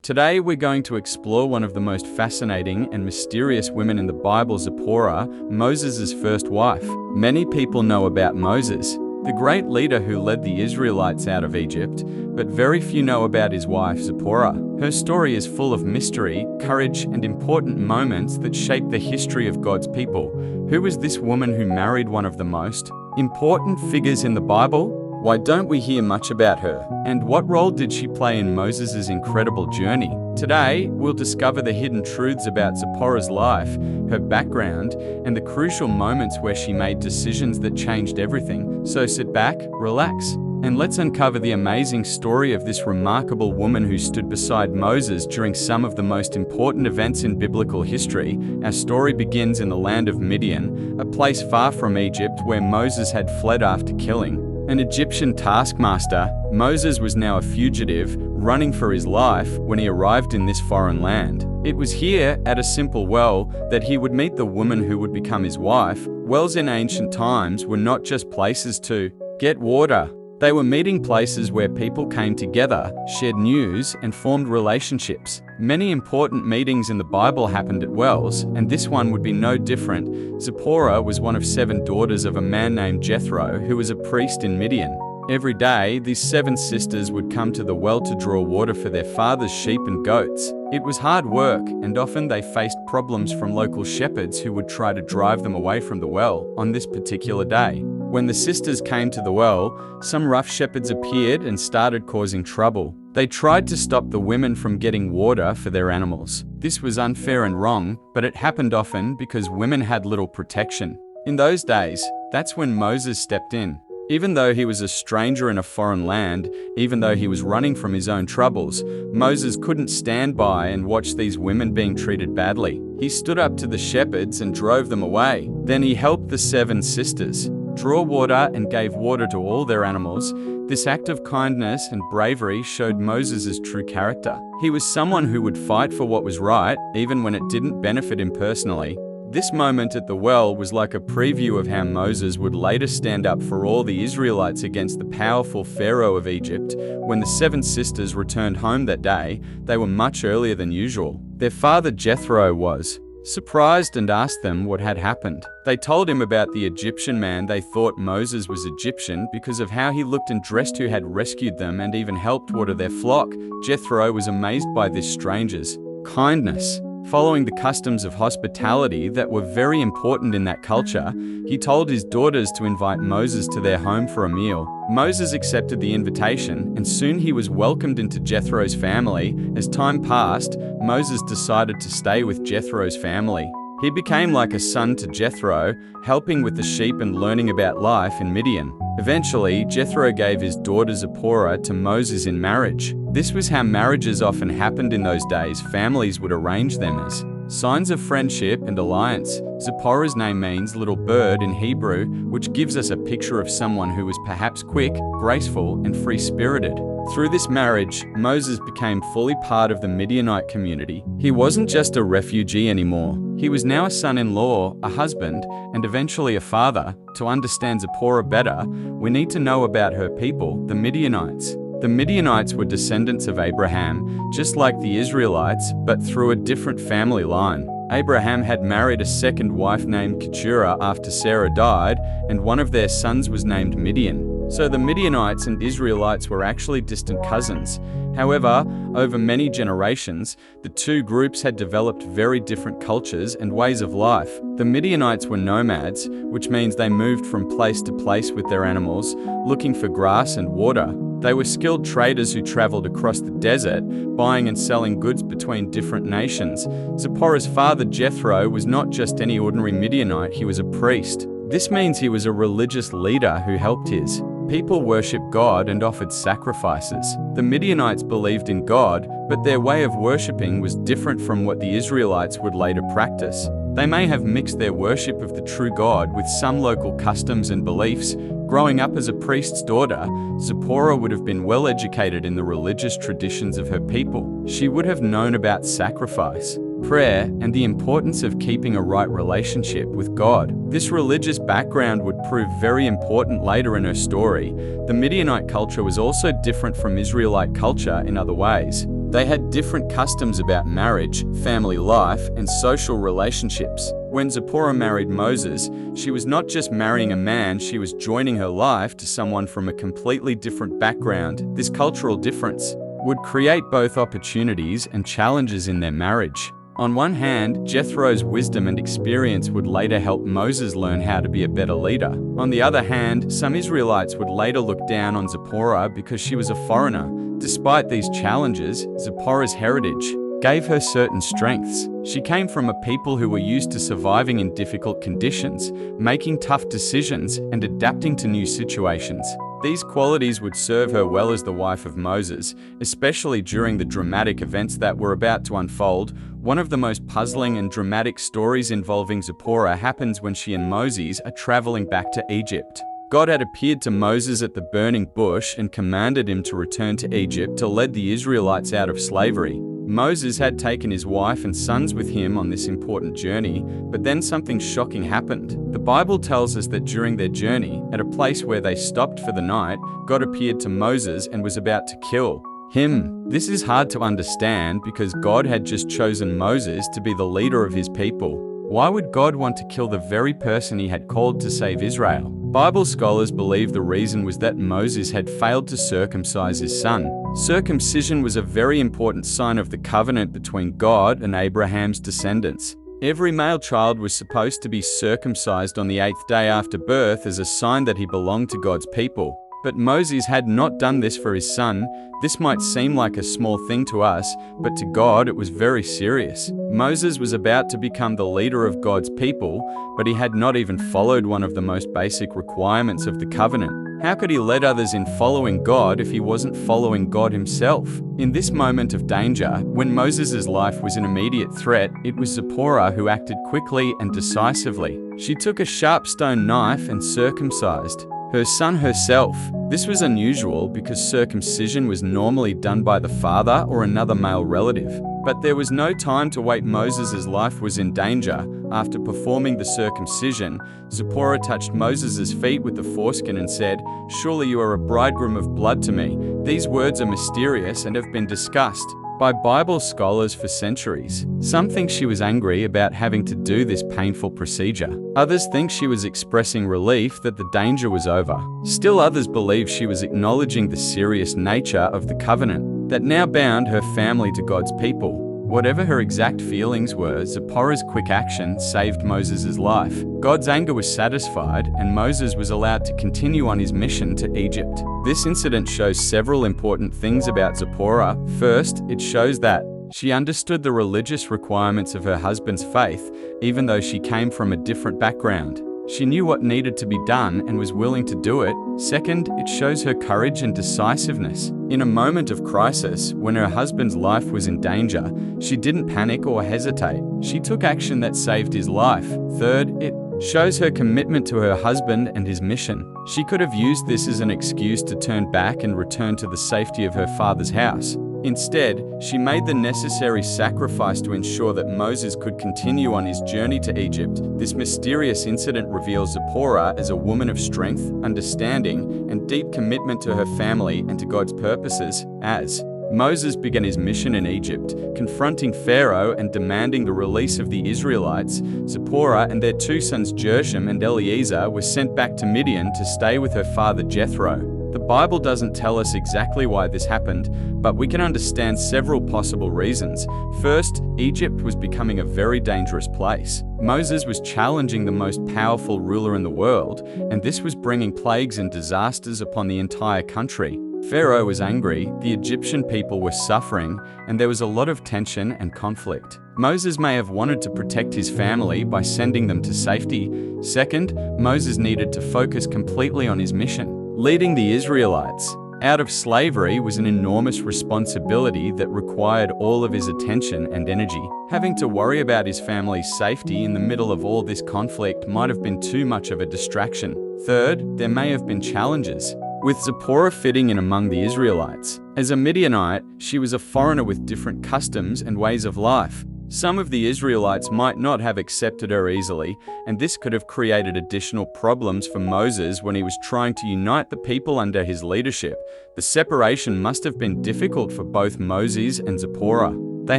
Today we're going to explore one of the most fascinating and mysterious women in the Bible, Zipporah, Moses' first wife. Many people know about Moses, the great leader who led the Israelites out of Egypt, but very few know about his wife, Zipporah. Her story is full of mystery, courage, and important moments that shape the history of God's people. Who was this woman who married one of the most important figures in the Bible? Why don't we hear much about her? And what role did she play in Moses' incredible journey? Today, we'll discover the hidden truths about Zipporah's life, her background, and the crucial moments where she made decisions that changed everything. So sit back, relax, and let's uncover the amazing story of this remarkable woman who stood beside Moses during some of the most important events in biblical history. Our story begins in the land of Midian, a place far from Egypt where Moses had fled after killing an Egyptian taskmaster. Moses was now a fugitive, running for his life when he arrived in this foreign land. It was here, at a simple well, that he would meet the woman who would become his wife. Wells in ancient times were not just places to get water. They were meeting places where people came together, shared news, and formed relationships. Many important meetings in the Bible happened at wells, and this one would be no different. Zipporah was one of 7 daughters of a man named Jethro, who was a priest in Midian. Every day, these 7 sisters would come to the well to draw water for their father's sheep and goats. It was hard work, and often they faced problems from local shepherds who would try to drive them away from the well. On this particular day, when the sisters came to the well, some rough shepherds appeared and started causing trouble. They tried to stop the women from getting water for their animals. This was unfair and wrong, but it happened often because women had little protection. In those days, that's when Moses stepped in. Even though he was a stranger in a foreign land, even though he was running from his own troubles, Moses couldn't stand by and watch these women being treated badly. He stood up to the shepherds and drove them away. Then he helped the 7 sisters draw water and gave water to all their animals. This act of kindness and bravery showed Moses' true character. He was someone who would fight for what was right, even when it didn't benefit him personally. This moment at the well was like a preview of how Moses would later stand up for all the Israelites against the powerful Pharaoh of Egypt. When the 7 sisters returned home that day, they were much earlier than usual. Their father Jethro was surprised and asked them what had happened. They told him about the Egyptian man they thought Moses was Egyptian because of how he looked and dressed, who had rescued them and even helped water their flock. Jethro was amazed by this stranger's kindness. Following the customs of hospitality that were very important in that culture, he told his daughters to invite Moses to their home for a meal. Moses accepted the invitation, and soon he was welcomed into Jethro's family. As time passed, Moses decided to stay with Jethro's family. He became like a son to Jethro, helping with the sheep and learning about life in Midian. Eventually, Jethro gave his daughter Zipporah to Moses in marriage. This was how marriages often happened in those days. Families would arrange them as signs of friendship and alliance. Zipporah's name means little bird in Hebrew, which gives us a picture of someone who was perhaps quick, graceful, and free-spirited. Through this marriage, Moses became fully part of the Midianite community. He wasn't just a refugee anymore. He was now a son-in-law, a husband, and eventually a father. To understand Zipporah better, we need to know about her people, the Midianites. The Midianites were descendants of Abraham, just like the Israelites, but through a different family line. Abraham had married a second wife named Keturah after Sarah died, and one of their sons was named Midian. So the Midianites and Israelites were actually distant cousins. However, over many generations, the two groups had developed very different cultures and ways of life. The Midianites were nomads, which means they moved from place to place with their animals, looking for grass and water. They were skilled traders who traveled across the desert, buying and selling goods between different nations. Zipporah's father Jethro was not just any ordinary Midianite, he was a priest. This means he was a religious leader who helped his people worship God and offered sacrifices. The Midianites believed in God, but their way of worshipping was different from what the Israelites would later practice. They may have mixed their worship of the true God with some local customs and beliefs. Growing up as a priest's daughter, Zipporah would have been well educated in the religious traditions of her people. She would have known about sacrifice, prayer, and the importance of keeping a right relationship with God. This religious background would prove very important later in her story. The Midianite culture was also different from Israelite culture in other ways. They had different customs about marriage, family life, and social relationships. When Zipporah married Moses, she was not just marrying a man, she was joining her life to someone from a completely different background. This cultural difference would create both opportunities and challenges in their marriage. On one hand, Jethro's wisdom and experience would later help Moses learn how to be a better leader. On the other hand, some Israelites would later look down on Zipporah because she was a foreigner. Despite these challenges, Zipporah's heritage gave her certain strengths. She came from a people who were used to surviving in difficult conditions, making tough decisions, and adapting to new situations. These qualities would serve her well as the wife of Moses, especially during the dramatic events that were about to unfold. One of the most puzzling and dramatic stories involving Zipporah happens when she and Moses are traveling back to Egypt. God had appeared to Moses at the burning bush and commanded him to return to Egypt to lead the Israelites out of slavery. Moses had taken his wife and sons with him on this important journey, but then something shocking happened. The Bible tells us that during their journey, at a place where they stopped for the night, God appeared to Moses and was about to kill him. This is hard to understand because God had just chosen Moses to be the leader of his people. Why would God want to kill the very person he had called to save Israel? Bible scholars believe the reason was that Moses had failed to circumcise his son. Circumcision was a very important sign of the covenant between God and Abraham's descendants. Every male child was supposed to be circumcised on the 8th day after birth as a sign that he belonged to God's people. But Moses had not done this for his son. This might seem like a small thing to us, but to God it was very serious. Moses was about to become the leader of God's people, but he had not even followed one of the most basic requirements of the covenant. How could he lead others in following God if he wasn't following God himself? In this moment of danger, when Moses' life was in immediate threat, it was Zipporah who acted quickly and decisively. She took a sharp stone knife and circumcised her son herself. This was unusual because circumcision was normally done by the father or another male relative. But there was no time to wait. Moses' life was in danger. After performing the circumcision, Zipporah touched Moses' feet with the foreskin and said, "Surely you are a bridegroom of blood to me." These words are mysterious and have been discussed by Bible scholars for centuries. Some think she was angry about having to do this painful procedure. Others think she was expressing relief that the danger was over. Still others believe she was acknowledging the serious nature of the covenant that now bound her family to God's people. Whatever her exact feelings were, Zipporah's quick action saved Moses' life. God's anger was satisfied, and Moses was allowed to continue on his mission to Egypt. This incident shows several important things about Zipporah. First, it shows that she understood the religious requirements of her husband's faith, even though she came from a different background. She knew what needed to be done and was willing to do it. Second, it shows her courage and decisiveness. In a moment of crisis, when her husband's life was in danger, she didn't panic or hesitate. She took action that saved his life. Third, it shows her commitment to her husband and his mission. She could have used this as an excuse to turn back and return to the safety of her father's house. Instead, she made the necessary sacrifice to ensure that Moses could continue on his journey to Egypt. This mysterious incident reveals Zipporah as a woman of strength, understanding, and deep commitment to her family and to God's purposes. As Moses began his mission in Egypt, confronting Pharaoh and demanding the release of the Israelites, Zipporah and their two sons Gershom and Eliezer were sent back to Midian to stay with her father Jethro. The Bible doesn't tell us exactly why this happened, but we can understand several possible reasons. First, Egypt was becoming a very dangerous place. Moses was challenging the most powerful ruler in the world, and this was bringing plagues and disasters upon the entire country. Pharaoh was angry, the Egyptian people were suffering, and there was a lot of tension and conflict. Moses may have wanted to protect his family by sending them to safety. Second, Moses needed to focus completely on his mission. Leading the Israelites out of slavery was an enormous responsibility that required all of his attention and energy. Having to worry about his family's safety in the middle of all this conflict might have been too much of a distraction. Third, there may have been challenges with Zipporah fitting in among the Israelites. As a Midianite, she was a foreigner with different customs and ways of life. Some of the Israelites might not have accepted her easily, and this could have created additional problems for Moses when he was trying to unite the people under his leadership. The separation must have been difficult for both Moses and Zipporah. They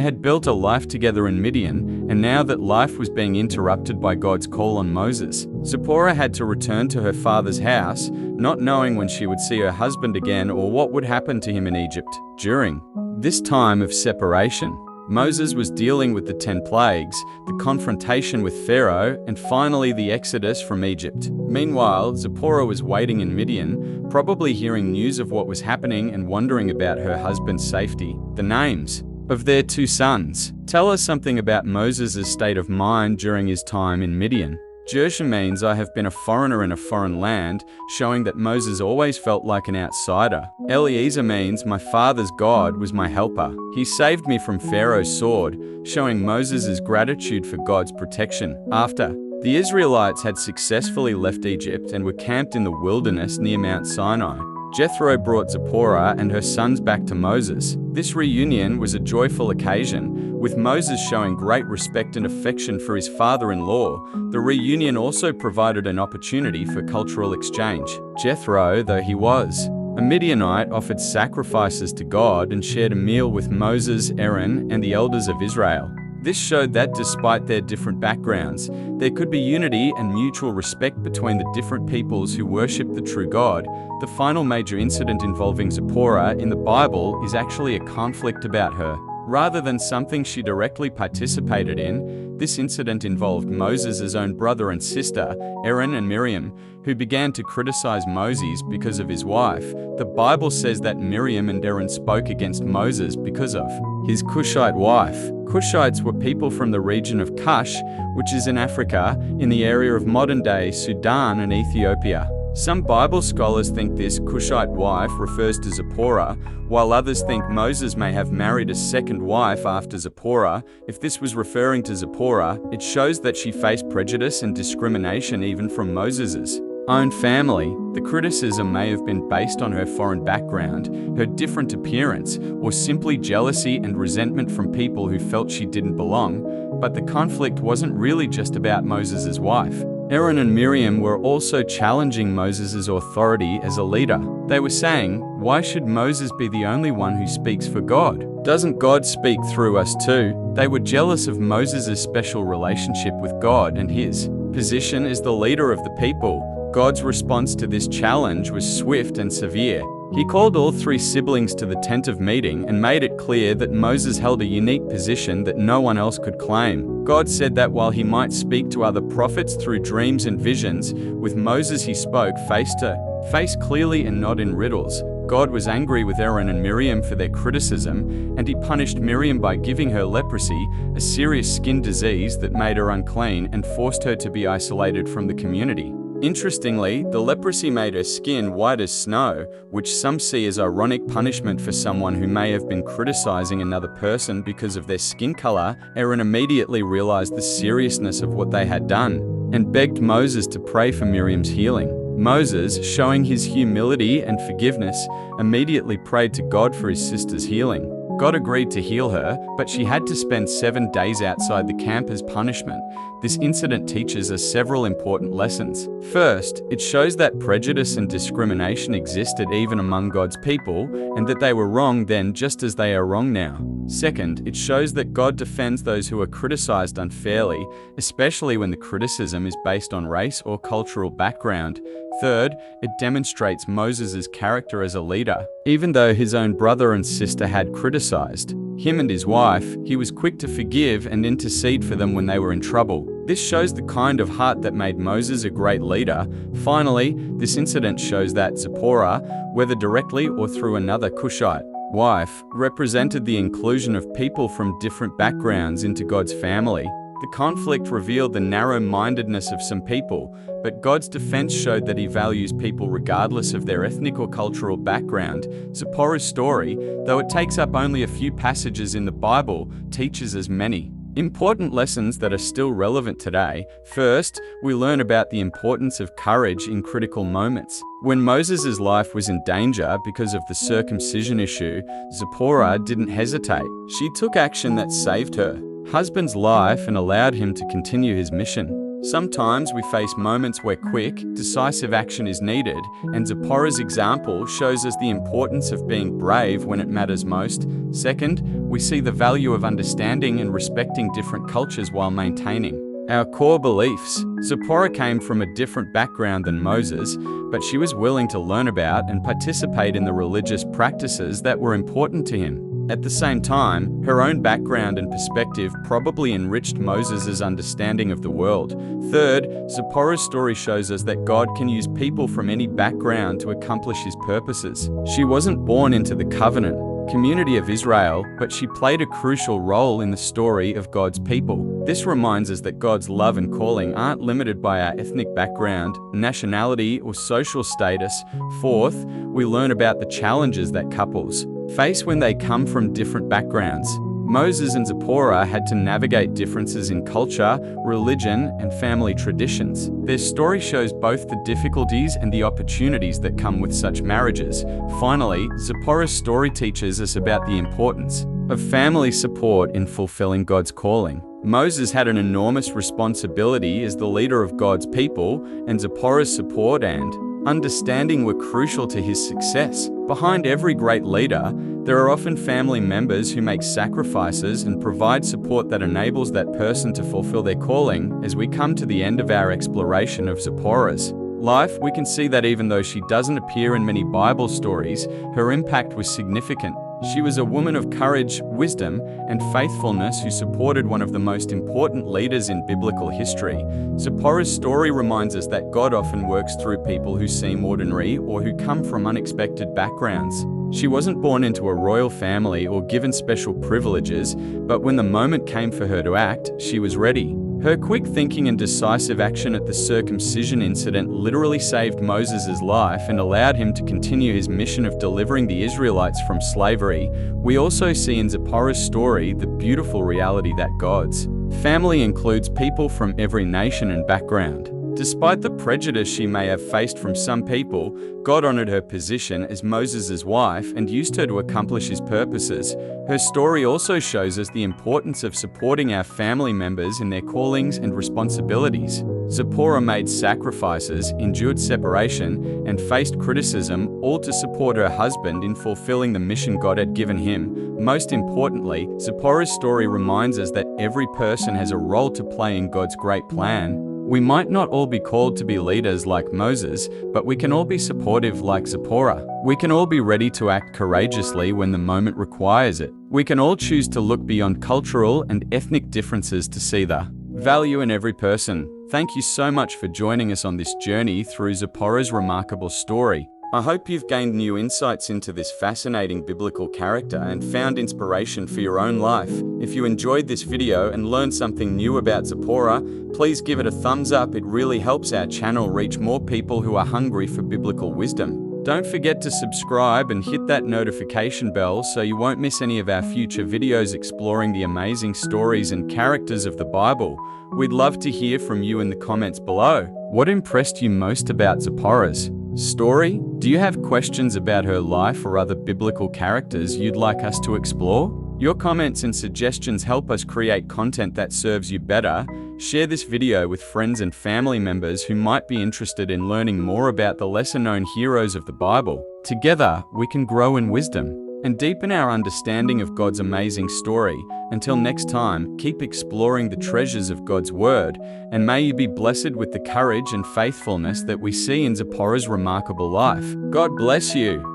had built a life together in Midian, and now that life was being interrupted by God's call on Moses, Zipporah had to return to her father's house, not knowing when she would see her husband again or what would happen to him in Egypt. During this time of separation, Moses was dealing with the 10 plagues, the confrontation with Pharaoh, and finally the exodus from Egypt. Meanwhile, Zipporah was waiting in Midian, probably hearing news of what was happening and wondering about her husband's safety. The names of their 2 sons tell us something about Moses' state of mind during his time in Midian. Jershon means I have been a foreigner in a foreign land, showing that Moses always felt like an outsider. Eliezer means my father's God was my helper. He saved me from Pharaoh's sword, showing Moses' gratitude for God's protection. After the Israelites had successfully left Egypt and were camped in the wilderness near Mount Sinai, Jethro brought Zipporah and her sons back to Moses. This reunion was a joyful occasion, with Moses showing great respect and affection for his father-in-law. The reunion also provided an opportunity for cultural exchange. Jethro, though he was a Midianite, offered sacrifices to God and shared a meal with Moses, Aaron, and the elders of Israel. This showed that despite their different backgrounds, there could be unity and mutual respect between the different peoples who worship the true God. The final major incident involving Zipporah in the Bible is actually a conflict about her. Rather than something she directly participated in, this incident involved Moses' own brother and sister, Aaron and Miriam, who began to criticize Moses because of his wife. The Bible says that Miriam and Aaron spoke against Moses because of his Cushite wife. Cushites were people from the region of Kush, which is in Africa, in the area of modern-day Sudan and Ethiopia. Some Bible scholars think this Cushite wife refers to Zipporah, while others think Moses may have married a second wife after Zipporah. If this was referring to Zipporah, it shows that she faced prejudice and discrimination even from Moses' own family. The criticism may have been based on her foreign background, her different appearance, or simply jealousy and resentment from people who felt she didn't belong. But the conflict wasn't really just about Moses' wife. Aaron and Miriam were also challenging Moses' authority as a leader. They were saying, why should Moses be the only one who speaks for God? Doesn't God speak through us too? They were jealous of Moses' special relationship with God and his position as the leader of the people. God's response to this challenge was swift and severe. He called all 3 siblings to the tent of meeting and made it clear that Moses held a unique position that no one else could claim. God said that while he might speak to other prophets through dreams and visions, with Moses he spoke face to face clearly and not in riddles. God was angry with Aaron and Miriam for their criticism, and he punished Miriam by giving her leprosy, a serious skin disease that made her unclean and forced her to be isolated from the community. Interestingly, the leprosy made her skin white as snow, which some see as ironic punishment for someone who may have been criticizing another person because of their skin color. Aaron immediately realized the seriousness of what they had done and begged Moses to pray for Miriam's healing. Moses, showing his humility and forgiveness, immediately prayed to God for his sister's healing. God agreed to heal her, but she had to spend 7 days outside the camp as punishment. This incident teaches us several important lessons. First, it shows that prejudice and discrimination existed even among God's people, and that they were wrong then just as they are wrong now. Second, it shows that God defends those who are criticized unfairly, especially when the criticism is based on race or cultural background. Third, it demonstrates Moses' character as a leader. Even though his own brother and sister had criticized him and his wife, he was quick to forgive and intercede for them when they were in trouble. This shows the kind of heart that made Moses a great leader. Finally, this incident shows that Zipporah, whether directly or through another Cushite wife, represented the inclusion of people from different backgrounds into God's family. The conflict revealed the narrow-mindedness of some people, but God's defense showed that he values people regardless of their ethnic or cultural background. Zipporah's story, though it takes up only a few passages in the Bible, teaches us many important lessons that are still relevant today. First, we learn about the importance of courage in critical moments. When Moses' life was in danger because of the circumcision issue, Zipporah didn't hesitate. She took action that saved her. husband's life and allowed him to continue his mission. Sometimes we face moments where quick, decisive action is needed, and Zipporah's example shows us the importance of being brave when it matters most. Second, we see the value of understanding and respecting different cultures while maintaining our core beliefs. Zipporah came from a different background than Moses, but she was willing to learn about and participate in the religious practices that were important to him. At the same time, her own background and perspective probably enriched Moses' understanding of the world. Third, Zipporah's story shows us that God can use people from any background to accomplish his purposes. She wasn't born into the covenant community of Israel, but she played a crucial role in the story of God's people. This reminds us that God's love and calling aren't limited by our ethnic background, nationality, or social status. Fourth, we learn about the challenges that couples face when they come from different backgrounds. Moses and Zipporah had to navigate differences in culture, religion, and family traditions. Their story shows both the difficulties and the opportunities that come with such marriages. Finally, Zipporah's story teaches us about the importance of family support in fulfilling God's calling. Moses had an enormous responsibility as the leader of God's people, and Zipporah's support and understanding were crucial to his success. Behind every great leader, there are often family members who make sacrifices and provide support that enables that person to fulfill their calling. As we come to the end of our exploration of Zipporah's life, we can see that even though she doesn't appear in many Bible stories, her impact was significant. She was a woman of courage, wisdom, and faithfulness who supported one of the most important leaders in biblical history. Zipporah's story reminds us that God often works through people who seem ordinary or who come from unexpected backgrounds. She wasn't born into a royal family or given special privileges, but when the moment came for her to act, she was ready. Her quick thinking and decisive action at the circumcision incident literally saved Moses' life and allowed him to continue his mission of delivering the Israelites from slavery. We also see in Zipporah's story the beautiful reality that God's family includes people from every nation and background. Despite the prejudice she may have faced from some people, God honored her position as Moses' wife and used her to accomplish his purposes. Her story also shows us the importance of supporting our family members in their callings and responsibilities. Zipporah made sacrifices, endured separation, and faced criticism, all to support her husband in fulfilling the mission God had given him. Most importantly, Zipporah's story reminds us that every person has a role to play in God's great plan. We might not all be called to be leaders like Moses, but we can all be supportive like Zipporah. We can all be ready to act courageously when the moment requires it. We can all choose to look beyond cultural and ethnic differences to see the value in every person. Thank you so much for joining us on this journey through Zipporah's remarkable story. I hope you've gained new insights into this fascinating biblical character and found inspiration for your own life. If you enjoyed this video and learned something new about Zipporah, please give it a thumbs up. It really helps our channel reach more people who are hungry for biblical wisdom. Don't forget to subscribe and hit that notification bell so you won't miss any of our future videos exploring the amazing stories and characters of the Bible. We'd love to hear from you in the comments below. What impressed you most about Zipporah's story? Do you have questions about her life or other biblical characters you'd like us to explore? Your comments and suggestions help us create content that serves you better. Share this video with friends and family members who might be interested in learning more about the lesser-known heroes of the Bible. Together, we can grow in wisdom and deepen our understanding of God's amazing story. Until next time, keep exploring the treasures of God's Word, and may you be blessed with the courage and faithfulness that we see in Zipporah's remarkable life. God bless you.